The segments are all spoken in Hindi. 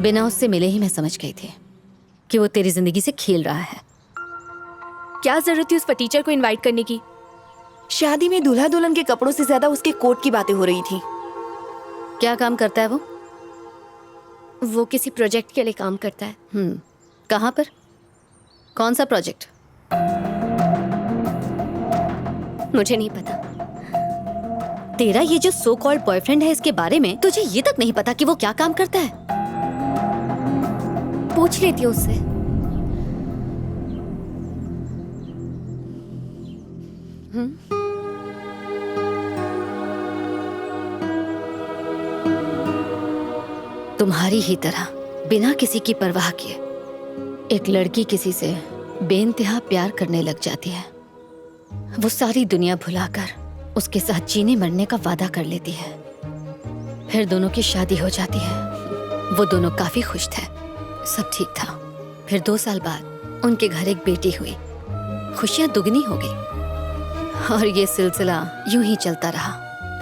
बिना उससे मिले ही मैं समझ गई थी कि वो तेरी जिंदगी से खेल रहा है। क्या जरूरत थी उस टीचर को इनवाइट करने की? शादी में दूल्हा दुल्हन के कपड़ों से ज्यादा उसके कोट की बातें हो रही थी। क्या काम करता है वो? वो किसी प्रोजेक्ट के लिए काम करता है। कहाँ पर? कौन सा प्रोजेक्ट? मुझे नहीं पता। तेरा ये जो सो कॉल्ड बॉयफ्रेंड है, इसके बारे में तुझे ये तक नहीं पता कि वो क्या काम करता है? पूछ लेती हूँ उससे। तुम्हारी ही तरह बिना किसी की परवाह किए एक लड़की किसी से बेइंतहा प्यार करने लग जाती है। वो सारी दुनिया भुलाकर उसके साथ जीने मरने का वादा कर लेती है। फिर दोनों की शादी हो जाती है। वो दोनों काफी खुश थे, सब ठीक था। फिर 2 साल बाद उनके घर एक बेटी हुई। खुशियां दुगनी हो गई और ये सिलसिला यूं ही चलता रहा।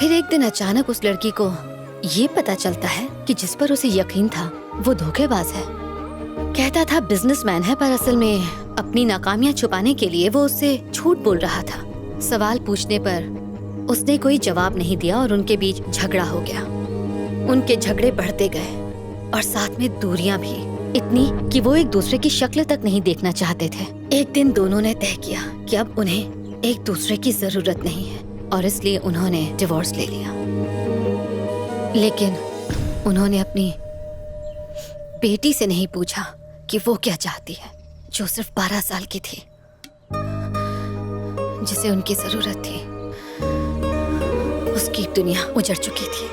फिर एक दिन अचानक उस लड़की को ये पता चलता है कि जिस पर उसे यकीन था वो धोखेबाज है। कहता था बिजनेसमैन है, पर असल में अपनी नाकामियां छुपाने के लिए वो उससे झूठ बोल रहा था। सवाल पूछने पर उसने कोई जवाब नहीं दिया और उनके बीच झगड़ा हो गया। उनके झगड़े बढ़ते गए और साथ में दूरियां भी, इतनी कि वो एक दूसरे की शक्ल तक नहीं देखना चाहते थे। एक दिन दोनों ने तय किया कि अब उन्हें एक दूसरे की जरूरत नहीं है और इसलिए उन्होंने डिवोर्स ले लिया। लेकिन उन्होंने अपनी बेटी से नहीं पूछा कि वो क्या चाहती है, जो सिर्फ 12 साल की थी, जिसे उनकी जरूरत थी। उसकी दुनिया उजड़ चुकी थी।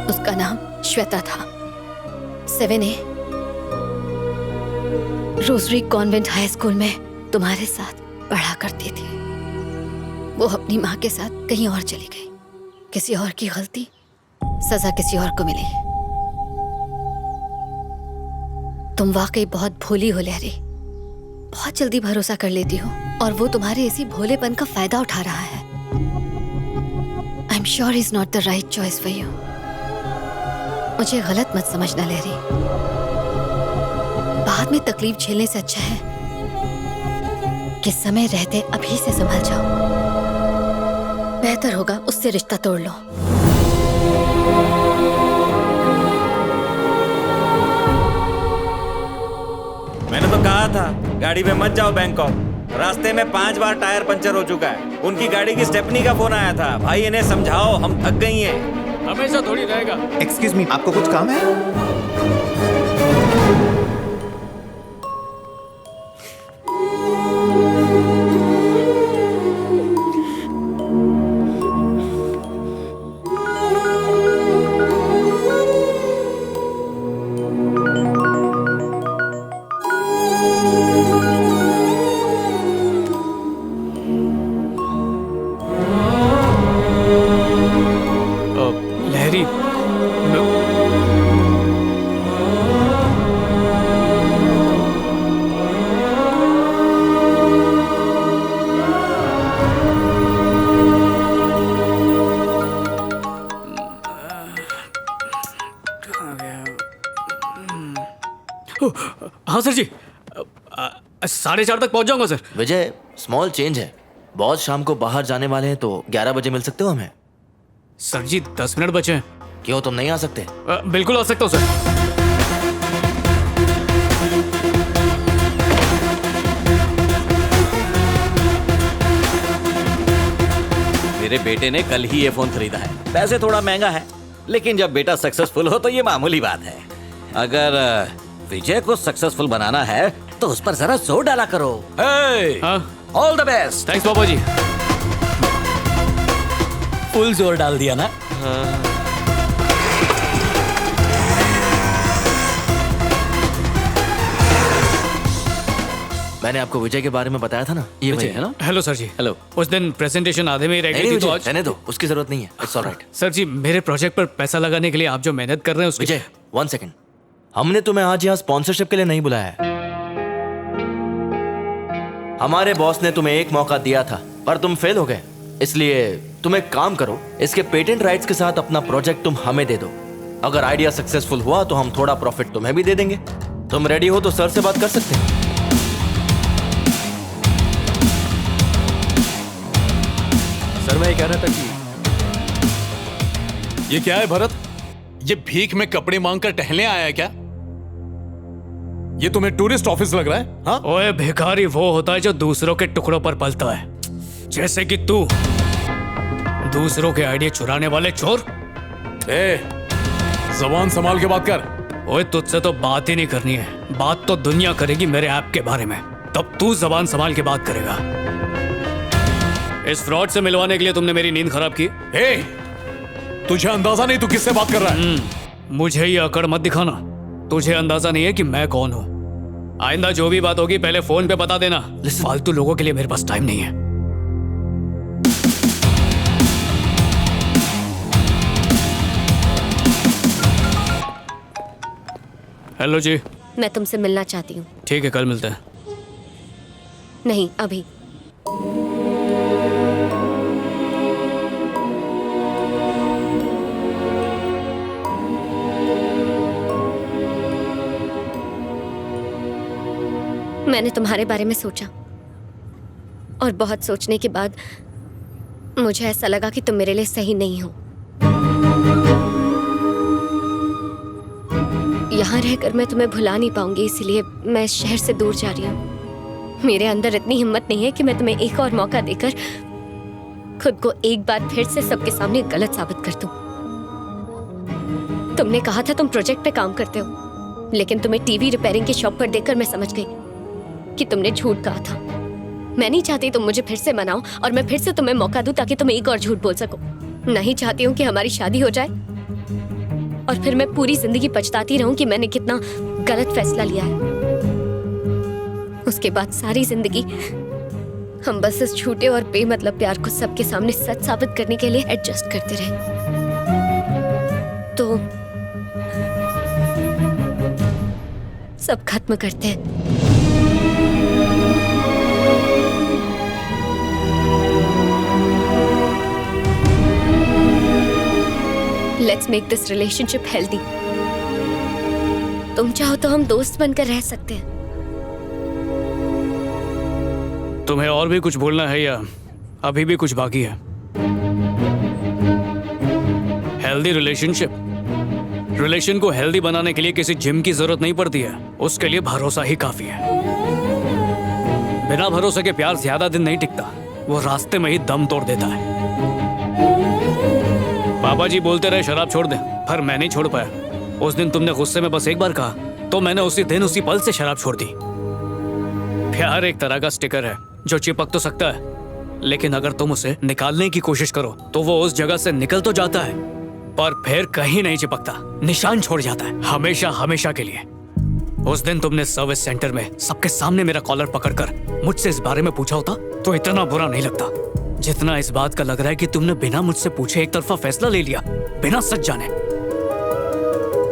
उसका नाम श्वेता था। 7A rosary convent high school में तुम्हारे साथ पढ़ा करती थी। वो अपनी माँ के साथ कहीं और चली गई। किसी और की गलती, सजा किसी और को मिली। तुम वाकई बहुत भोली हो लहरी, बहुत जल्दी भरोसा कर लेती हो और वो तुम्हारे इसी भोलेपन का फायदा उठा रहा है। I am sure is not the right choice for you. मुझे गलत मत समझना लहरी, बाद में तकलीफ झेलने से अच्छा है कि समय रहते अभी से संभल जाओ। बेहतर होगा उससे रिश्ता तोड़ लो। मैंने तो कहा था गाड़ी में मत जाओ बैंकॉक। रास्ते में 5 बार टायर पंचर हो चुका है। उनकी गाड़ी की स्टेपनी का फोन आया था। भाई इन्हें समझाओ, हम थक गई हैं। हमेशा थोड़ी रहेगा। एक्सक्यूज मी, आपको कुछ काम है? लहरी, हाँ सर जी, 4:30 तक पहुंच जाऊंगा सर। विजय, स्मॉल चेंज है। बॉस शाम को बाहर जाने वाले हैं, तो 11 बजे मिल सकते हो हमें? सर जी 10 मिनट बचे हैं। क्यों, तुम नहीं आ सकते? बिल्कुल आ सकता हूँ सर। मेरे बेटे ने कल ही ये फोन खरीदा है। पैसे थोड़ा महंगा है, लेकिन जब बेटा सक्सेसफुल हो तो ये मामूली बात है। अगर विजय को सक्सेसफुल बनाना है तो उस पर जरा जोर डाला करो। All the best. थैंक्स पापा जी। फुल जोर डाल दिया ना? मैंने आपको विजय के बारे में बताया था ना, ये विजय वही है ना? हेलो सर जी। हेलो। उस दिन प्रेजेंटेशन आधे में ही रह गई थी तो आज। रहने दो, उसकी जरूरत नहीं है। It's alright. सर जी मेरे प्रोजेक्ट पर पैसा लगाने के लिए आप जो मेहनत कर रहे हैं उसके। विजय 1 सेकंड, हमने तुम्हें आज यहाँ स्पॉन्सरशिप के लिए नहीं बुलाया है। हमारे बॉस ने तुम्हें एक मौका दिया था पर तुम फेल हो गए, इसलिए तुम एक काम करो, इसके पेटेंट राइट्स के साथ अपना प्रोजेक्ट तुम हमें दे दो। अगर आइडिया सक्सेसफुल हुआ तो हम थोड़ा प्रॉफिट तुम्हें भी दे देंगे। तुम रेडी हो तो सर से बात कर सकते हैं। सर मैं ये कह रहा था कि ये क्या है भरत? ये भीख में कपड़े मांगकर टहलने आया है क्या? ये तुम्हें टूरिस्ट ऑफिस लग रहा है? हाँ? ओए भिखारी वो होता है जो दूसरों के टुकड़ों पर पलता है, जैसे कि तू। दूसरों के आइडिया चुराने वाले चोर। ए, जबान संभाल के बात कर। ओए तुझसे तो बात ही नहीं करनी है, बात तो दुनिया करेगी मेरे ऐप के बारे में, तब तू जबान संभाल के बात करेगा। इस फ्रॉड से मिलवाने के लिए तुमने मेरी नींद खराब की। ए, तुझे अंदाजा नहीं तू किससे बात कर रहा है? मुझे ये अकड़ मत दिखाना। तुझे अंदाजा नहीं है कि मैं कौन हूँ। आइंदा जो भी बात होगी पहले फोन पे बता देना। फालतू लोगों के लिए मेरे पास टाइम नहीं है। हेलो जी। मैं तुमसे मिलना चाहती हूँ। ठीक है, कल मिलते हैं। नहीं, अभी। मैंने तुम्हारे बारे में सोचा और बहुत सोचने के बाद मुझे ऐसा लगा कि तुम मेरे लिए सही नहीं हो। यहाँ रहकर मैं तुम्हें भुला नहीं पाऊंगी, इसलिए मैं इस शहर से दूर जा रही हूँ। मेरे अंदर इतनी हिम्मत नहीं है कि मैं तुम्हें एक और मौका देकर खुद को एक बार फिर से सबके सामने गलत साबित कर दूं। तुमने कहा था तुम प्रोजेक्ट पे काम करते हो, लेकिन तुम्हें टीवी रिपेयरिंग की शॉप पर देखकर मैं समझ गई कि तुमने झूठ कहा था। मैं नहीं चाहती तुम मुझे फिर से मनाओ और मैं फिर से तुम्हें मौका दूं ताकि तुम एक और झूठ बोल सको। नहीं चाहती हूँ कि हमारी शादी हो जाए और फिर मैं पूरी जिंदगी पछताती रहूं कि मैंने कितना गलत फैसला लिया है। उसके बाद सारी जिंदगी हम बस इस झूठे और बेमतलब प्यार को सबके सामने सच साबित करने के लिए एडजस्ट करते रहे। तो सब खत्म करते हैं। Let's make this relationship healthy. तुम चाहो तो हम दोस्त बनकर रह सकते हैं। तुम्हें और भी कुछ बोलना है या अभी भी कुछ बाकी है? हेल्दी रिलेशन को हेल्दी बनाने के लिए किसी जिम की जरूरत नहीं पड़ती है, उसके लिए भरोसा ही काफी है। बिना भरोसे के प्यार ज्यादा दिन नहीं टिकता, वो रास्ते में ही दम तोड़ देता है। पापा जी बोलते रहे शराब छोड़ दे, पर मैं नहीं छोड़ पाया। उस दिन तुमने गुस्से में बस एक बार कहा तो मैंने उसी दिन उसी पल से शराब छोड़ दी। प्यार एक तरह का स्टिकर है जो चिपक तो सकता है, लेकिन अगर तुम उसे निकालने की कोशिश करो तो वो उस जगह से निकल तो जाता है पर फिर कहीं नहीं चिपकता, निशान छोड़ जाता है हमेशा हमेशा के लिए। उस दिन तुमने सर्विस सेंटर में सबके सामने मेरा कॉलर पकड़कर मुझसे इस बारे में पूछा होता तो इतना बुरा नहीं लगता जितना इस बात का लग रहा है कि तुमने बिना मुझसे पूछे एक तरफा फैसला ले लिया, बिना सच जाने।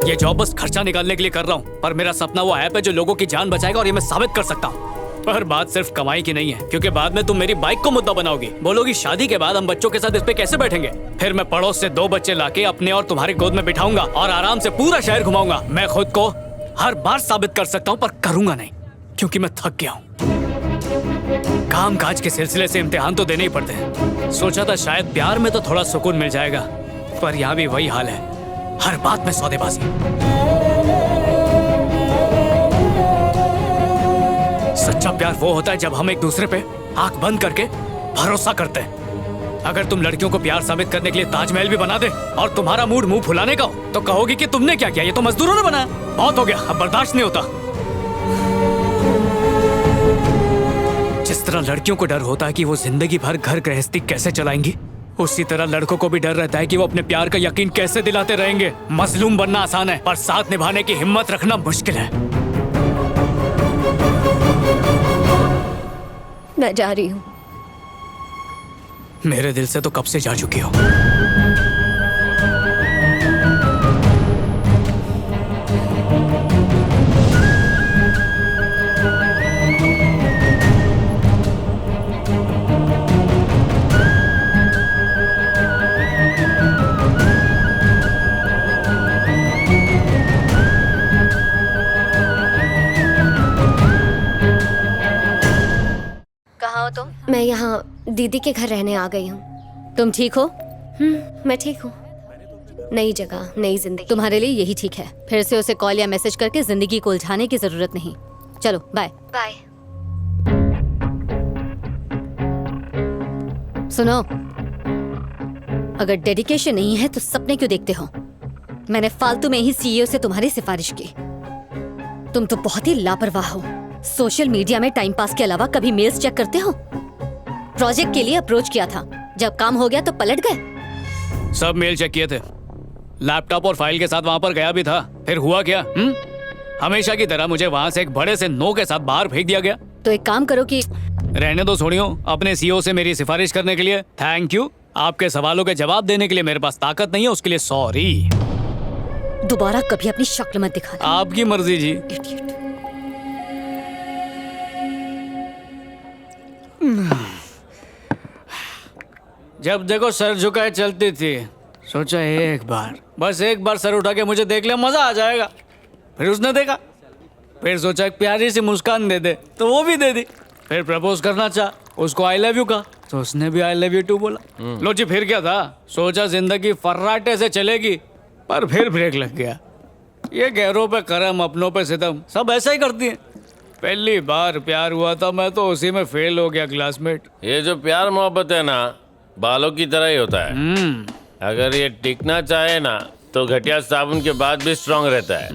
ये जॉब बस खर्चा निकालने के लिए कर रहा हूँ, पर मेरा सपना वो ऐप है जो लोगों की जान बचाएगा और ये मैं साबित कर सकता हूँ। पर बात सिर्फ कमाई की नहीं है, क्योंकि बाद में तुम मेरी बाइक को मुद्दा बनाओगी, बोलोगी शादी के बाद हम बच्चों के साथ इस पे कैसे बैठेंगे। फिर मैं पड़ोस से 2 बच्चे लाके अपने और तुम्हारी गोद में बिठाऊंगा और आराम से पूरा शहर घुमाऊंगा। मैं खुद को हर बार साबित कर सकता हूँ पर करूंगा नहीं, क्योंकि मैं थक गया हूँ। काम काज के सिलसिले से इम्तिहान तो देने ही पड़ते हैं। सोचा था शायद प्यार में तो थोड़ा सुकून मिल जाएगा, पर यहाँ भी वही हाल है, हर बात में सौदेबाजी। सच्चा प्यार वो होता है जब हम एक दूसरे पे आंख बंद करके भरोसा करते हैं। अगर तुम लड़कियों को प्यार साबित करने के लिए ताजमहल भी बना दे और तुम्हारा मूड मुंह फुलाने का हो तो कहोगी कि तुमने क्या किया, ये तो मजदूरों ने बनाया। बहुत हो गया, अब बर्दाश्त नहीं होता। जिस तरह लड़कियों को डर होता है कि वो जिंदगी भर घर गृहस्थी कैसे चलाएंगी, उसी तरह लड़कों को भी डर रहता है कि वो अपने प्यार का यकीन कैसे दिलाते रहेंगे। मजलूम बनना आसान है, पर साथ निभाने की हिम्मत रखना मुश्किल है। मैं जा रही हूँ। मेरे दिल से तो कब से जा चुकी हो। मैं यहाँ दीदी के घर रहने आ गई हूँ। तुम ठीक हो? मैं ठीक हूँ। नई जगह, नई जिंदगी। तुम्हारे लिए यही ठीक है। फिर से उसे कॉल या मैसेज करके जिंदगी को उलझाने की जरूरत नहीं। चलो बाय। बाय। सुनो, अगर डेडिकेशन नहीं है तो सपने क्यों देखते हो? मैंने फालतू में ही सीईओ से तुम्हारी सिफारिश की। तुम तो बहुत ही लापरवाह हो। सोशल मीडिया में टाइम पास के अलावा कभी मेल्स चेक करते हो? प्रोजेक्ट के लिए अप्रोच किया था, जब काम हो गया तो पलट गए। सब मेल चेक किए थे, लैपटॉप और फाइल के साथ वहां पर गया भी था। फिर हुआ क्या? हमेशा की तरह मुझे वहां से एक बड़े से नो के साथ बाहर फेंक दिया गया। तो एक काम करो कि रहने दो छोड़ियो अपने सीईओ से मेरी सिफारिश करने के लिए थैंक यू। आपके सवालों के जवाब देने के लिए मेरे पास ताकत नहीं है, उसके लिए सॉरी। दोबारा कभी अपनी शक्ल मत दिखाना। आपकी मर्जी जी। Idiot। जब देखो सर झुकाए चलती थी, सोचा एक बार, बस एक बार सर उठा के मुझे देख ले, मजा आ जाएगा। फिर उसने देखा, फिर सोचा एक प्यारी सी मुस्कान दे दे, तो वो भी दे दी। फिर प्रपोज करना चाहा, उसको आई लव यू कहा, तो उसने भी आई लव यू टू बोला। लो जी, फिर क्या था? सोचा जिंदगी फर्राटे से चलेगी, पर फिर ब्रेक लग गया। ये गैरों पे करम, अपनों पे सितम, सब ऐसा ही करती है। पहली बार प्यार हुआ था, मैं तो उसी में फेल हो गया क्लासमेट। ये जो प्यार मोहब्बत है ना, बालों की तरह ही होता है। अगर ये टिकना चाहे ना तो घटिया साबुन के बाद भी स्ट्रांग रहता है।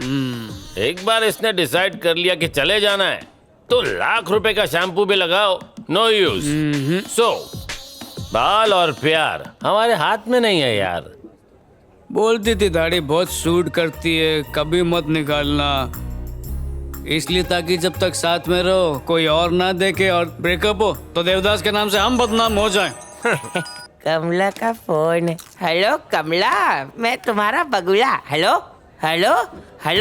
एक बार इसने डिसाइड कर लिया कि चले जाना है तो लाख रुपए का शैम्पू भी लगाओ, नो यूज। सो बाल और प्यार हमारे हाथ में नहीं है यार। बोलती थी दाढ़ी बहुत सूट करती है, कभी मत निकालना, इसलिए ताकि जब तक साथ में रहो कोई और ना देखे और ब्रेकअप हो तो देवदास के नाम से हम बदनाम हो जाएं। कमला का फोन। हेलो कमला, मैं तुम्हारा बगुला। Hello hello hello.